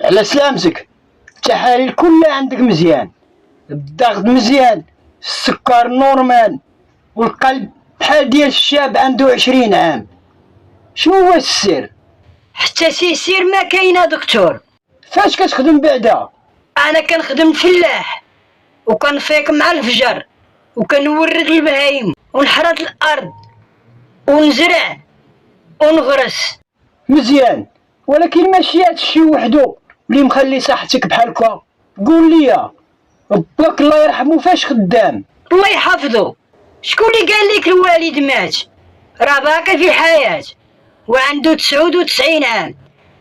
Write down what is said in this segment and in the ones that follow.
على سلامتك. التحاليل كلها عندك مزيان، الضغط مزيان، السكر نورمال، والقلب بحال ديال الشاب عنده 20 عام. شنو هو السر؟ حتى سير ما كاينه دكتور. فاش كتخدم بعدا؟ انا كنخدم فلاح وكنفيق مع الفجر وكنورد البهايم ونحرث الارض ونزرع ونغرس. مزيان، ولكن ماشي هادشي وحدو اللي مخلي صحتك بحال هكا. قول لي باك الله يرحمو فاش خدام؟ الله يحفظه. شكون اللي قال لك الوالد مات؟ راه باقي في الحياة وعنده 99 عام،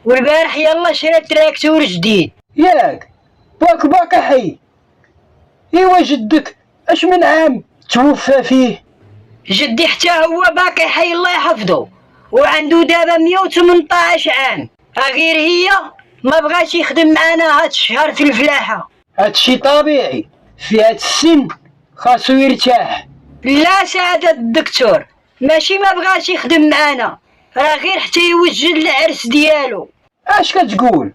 والبارح يلا شرا تراكتور جديد. ياك باك باقي حي؟ ايوا جدك اش من عام توفى فيه؟ جدي حتى هو باقي حي الله يحفظه، وعنده دابا 118 عام. غير هي ما بغاش يخدم معانا هاد الشهر في الفلاحة. هادشي طبيعي، في هاد السن خاصو يرتاح. لا سعادة الدكتور، ماشي ما بغاش يخدم معانا، راه غير حتى يوجد العرس ديالو. اش كتقول؟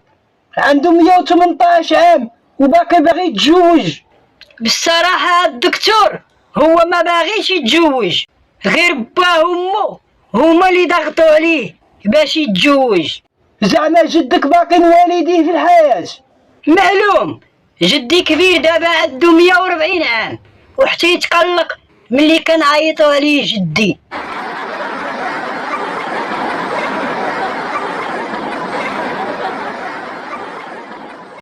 عنده 118 عام وباقي باغي يتزوج؟ بالصراحة الدكتور هو ما باغيش يتزوج، غير باه وامو هما اللي ضغطوا عليه باش يتزوج. زعما جدك باقي والديه في الحياة؟ معلوم، جدي كبير دابا عنده 140 عام وحتى يتقلق ملي كنعيطوا عليه جدي.